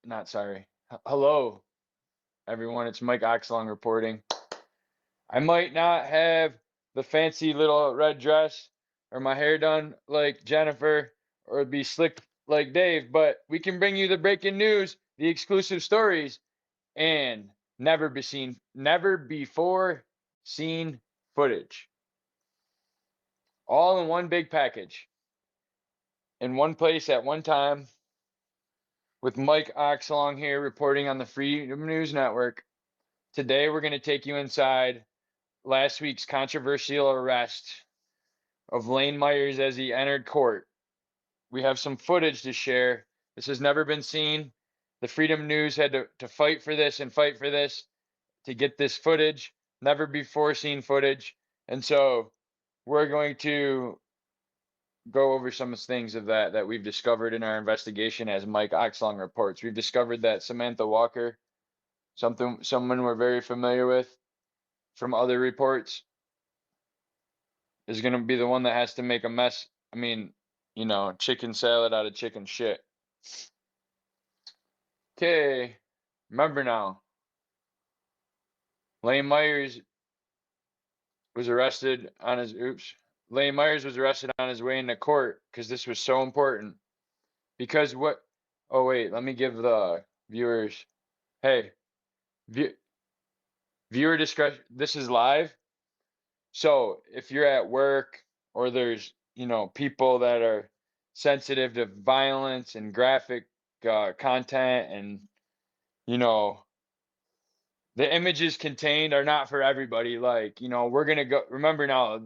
not sorry. Hello, everyone. It's Mike Oxlong reporting. I might not have the fancy little red dress or my hair done like Jennifer or be slick like Dave, but we can bring you the breaking news, the exclusive stories, and never before seen footage. All in one big package, in one place at one time, with Mike Oxlong here reporting on the Freedom News Network. Today, we're going to take you inside last week's controversial arrest of Lane Myers as he entered court. We have some footage to share. This has never been seen. The Freedom News had to fight for this and fight for this to get this footage, never before seen footage. And so we're going to go over some things of that we've discovered in our investigation as Mike Oxlong reports. We've discovered that Samantha Walker, someone we're very familiar with from other reports, is going to be the one that has to make a mess. I mean, chicken salad out of chicken shit. Okay, remember now, Lane Myers was arrested on his Lane Myers was arrested on his way into court because this was so important. Because what? Oh wait, let me give the viewers. Hey, viewer discretion. This is live, so if you're at work or there's people that are sensitive to violence and graphic content, and you know the images contained are not for everybody. Like, we're gonna go. Remember now,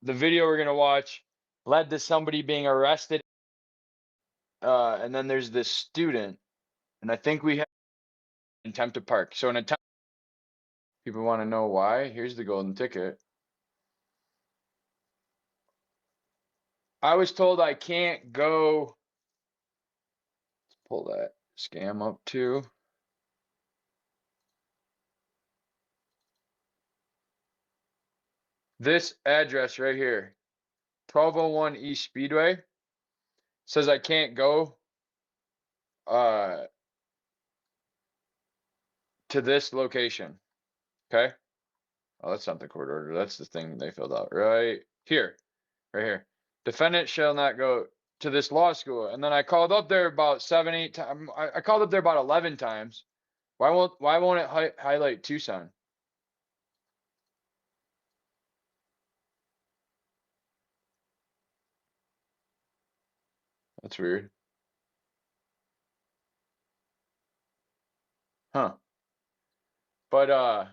the video we're gonna watch led to somebody being arrested, and then there's this student, and I think we have attempt to park. So an attempt. People want to know why. Here's the golden ticket. I was told I can't go. Let's pull that scam up too. This address right here, 1201 East Speedway, says I can't go to this location. Okay. Oh, that's not the court order. That's the thing they filled out right here. Right here. Defendant shall not go to this law school. And then I called up there about 7, 8 times. I called up there about 11 times. Why won't it highlight Tucson? That's weird. Huh. But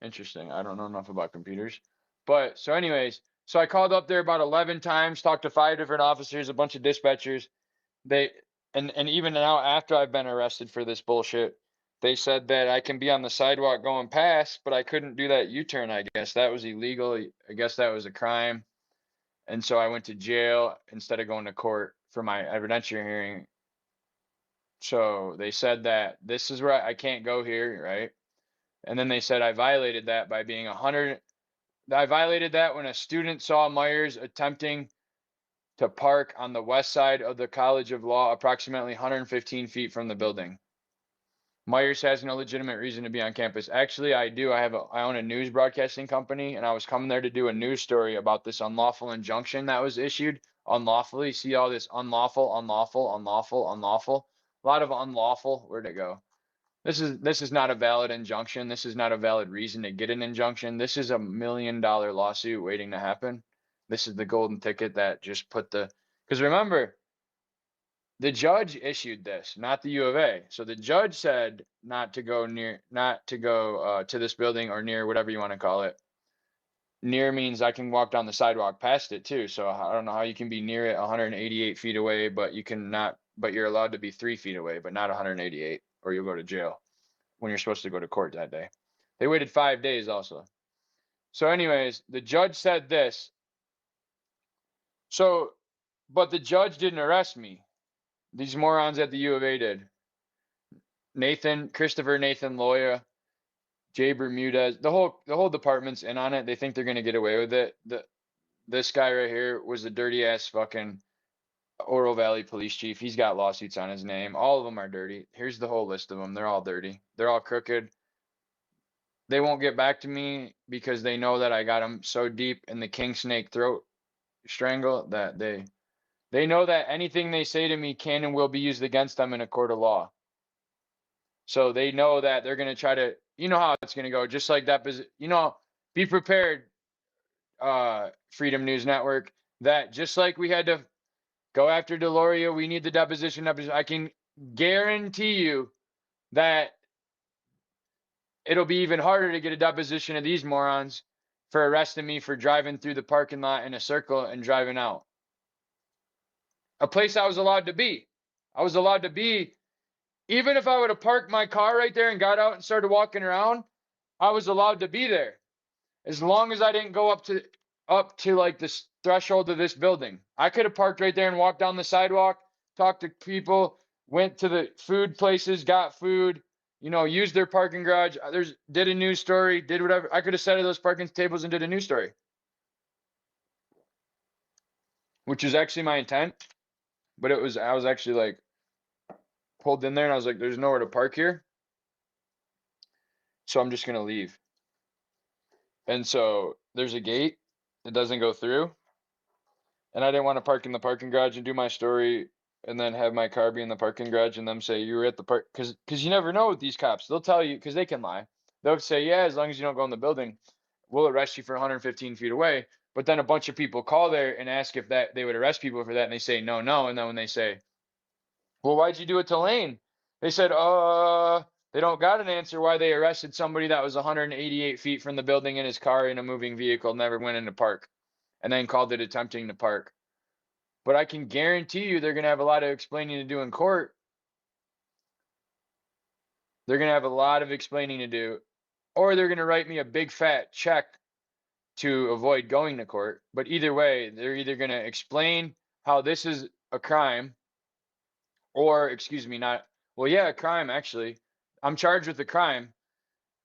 interesting. I don't know enough about computers. But so anyways, so I called up there about 11 times, talked to 5 different officers, a bunch of dispatchers. They and even now after I've been arrested for this bullshit, they said that I can be on the sidewalk going past, but I couldn't do that U-turn, I guess. That was illegal. I guess that was a crime. And so I went to jail instead of going to court for my evidentiary hearing. So they said that this is where I can't go here, right? And then they said I violated that by being 100. I violated that when a student saw Myers attempting to park on the west side of the College of Law, approximately 115 feet from the building. Myers has no legitimate reason to be on campus. Actually, I do. I own a news broadcasting company, and I was coming there to do a news story about this unlawful injunction that was issued unlawfully. See all this unlawful, unlawful, unlawful, unlawful. A lot of unlawful. Where'd it go? This is not a valid injunction. This is not a valid reason to get an injunction. This is $1 million lawsuit waiting to happen. This is the golden ticket that just put the, because remember, the judge issued this, not the U of A. So the judge said not to go to this building or near, whatever you want to call it. Near means I can walk down the sidewalk past it too. So I don't know how you can be near it 188 feet away, but you're allowed to be 3 feet away, but not 188, or you'll go to jail when you're supposed to go to court that day. They waited 5 days also. So anyways, the judge said this. So, but the judge didn't arrest me. These morons at the U of A did. Christopher Nathan Loya, Jay Bermudez, the whole department's in on it. They think they're gonna get away with it. This guy right here was a dirty ass fucking Oro Valley police chief. He's got lawsuits on his name. All of them are dirty. Here's the whole list of them. They're all dirty. They're all crooked. They won't get back to me because they know that I got them so deep in the king snake throat strangle that they know that anything they say to me can and will be used against them in a court of law. So they know that they're going to try to, you know how it's going to go, just like that. Be prepared, Freedom News Network, that just like we had to go after Deloria, we need the deposition. I can guarantee you that it'll be even harder to get a deposition of these morons for arresting me for driving through the parking lot in a circle and driving out. A place I was allowed to be. I was allowed to be, even if I would have parked my car right there and got out and started walking around, I was allowed to be there. As long as I didn't go up to like this threshold of this building. I could have parked right there and walked down the sidewalk, talked to people, went to the food places, got food, used their parking garage. Did a news story, did whatever. I could have sat at those parking tables and did a news story, which was actually my intent. But I was actually like pulled in there and I was like, there's nowhere to park here. So I'm just gonna leave. And so there's a gate that doesn't go through. And I didn't want to park in the parking garage and do my story and then have my car be in the parking garage and them say you were at the park, because you never know with these cops. They'll tell you, because they can lie. They'll say, yeah, as long as you don't go in the building, we'll arrest you for 115 feet away. But then a bunch of people call there and ask if that they would arrest people for that, and they say no, no. And then when they say, well, why'd you do it to Lane? They said, they don't got an answer why they arrested somebody that was 188 feet from the building in his car in a moving vehicle, never went into park, and then called it attempting to park. But I can guarantee you they're going to have a lot of explaining to do in court. They're going to have a lot of explaining to do, or they're going to write me a big fat check to avoid going to court. But either way, they're either going to explain how this is a crime, or, excuse me, not, well, yeah, a crime, actually. I'm charged with a crime.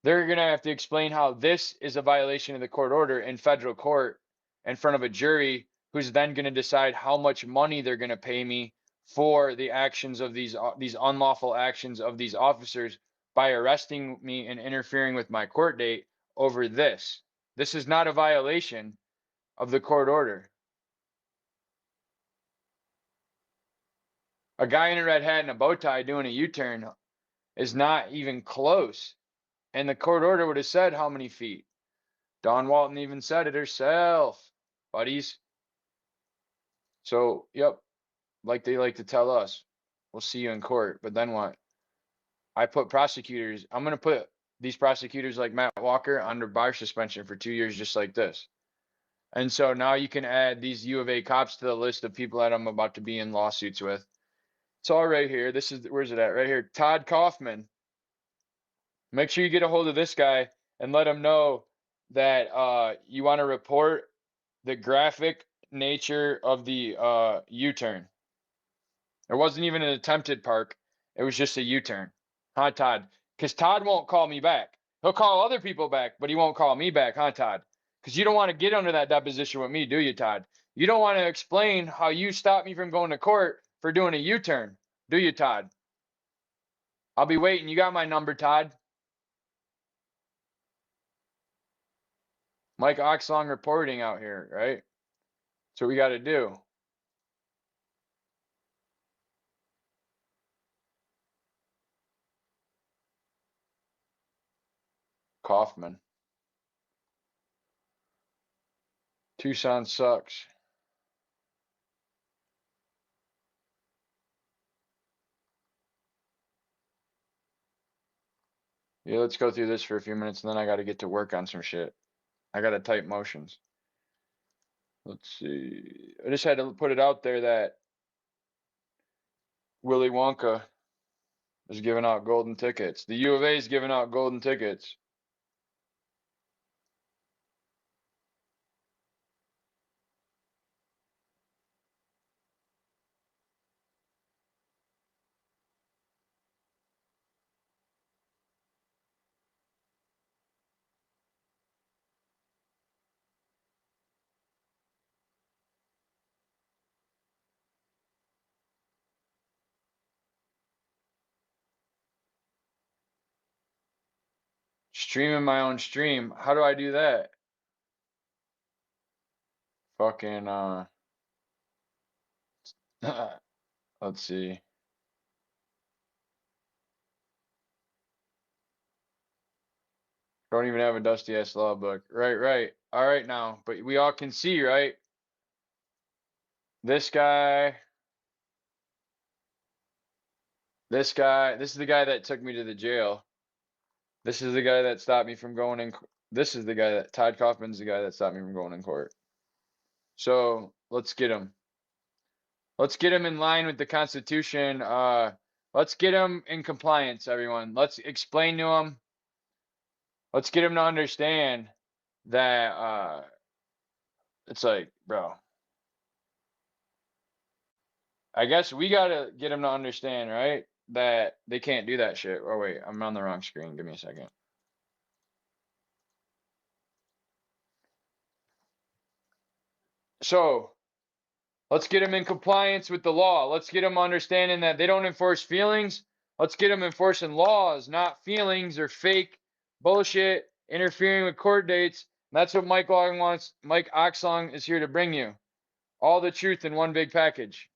They're going to have to explain how this is a violation of the court order in federal court in front of a jury who's then going to decide how much money they're going to pay me for the actions of these unlawful actions of these officers by arresting me and interfering with my court date over this. This is not a violation of the court order. A guy in a red hat and a bow tie doing a U-turn is not even close. And the court order would have said how many feet. Dawn Walton even said it herself, buddies. So, yep, like they like to tell us, we'll see you in court. But then what? I'm going to put these prosecutors like Matt Walker under bar suspension for 2 years, just like this. And so now you can add these U of A cops to the list of people that I'm about to be in lawsuits with. It's all right here. Where's it at? Right here. Todd Kaufman. Make sure you get a hold of this guy and let him know that you want to report the graphic nature of the U-turn. It wasn't even an attempted park. It was just a U-turn. Huh, Todd? Because Todd won't call me back. He'll call other people back, but he won't call me back, huh, Todd? Because you don't want to get under that deposition with me, do you, Todd? You don't want to explain how you stopped me from going to court for doing a U-turn, do you, Todd? I'll be waiting. You got my number, Todd. Mike Oxlong reporting out here, right? That's what we got to do. Kaufman. Tucson sucks. Yeah, let's go through this for a few minutes, and then I got to get to work on some shit. I got to type motions. Let's see. I just had to put it out there that Willy Wonka is giving out golden tickets. The U of A is giving out golden tickets. Streaming my own stream. How do I do that? Fucking let's see. Don't even have a dusty ass law book. Right, right. All right now, but we all can see, right? This guy, this guy, this is the guy that took me to the jail. This is the guy that stopped me from going in. This is the guy that Todd Kaufman's the guy that stopped me from going in court. So let's get him. Let's get him in line with the Constitution. Let's get him in compliance, everyone. Let's explain to him. Let's get him to understand that it's like, bro. I guess we gotta get him to understand, right? That they can't do that shit. Oh wait, I'm on the wrong screen. Give me a second. So let's get them in compliance with the law. Let's get them understanding that they don't enforce feelings. Let's get them enforcing laws, not feelings or fake bullshit interfering with court dates. That's what Mike Oxlong is here to bring you. All the truth in one big package.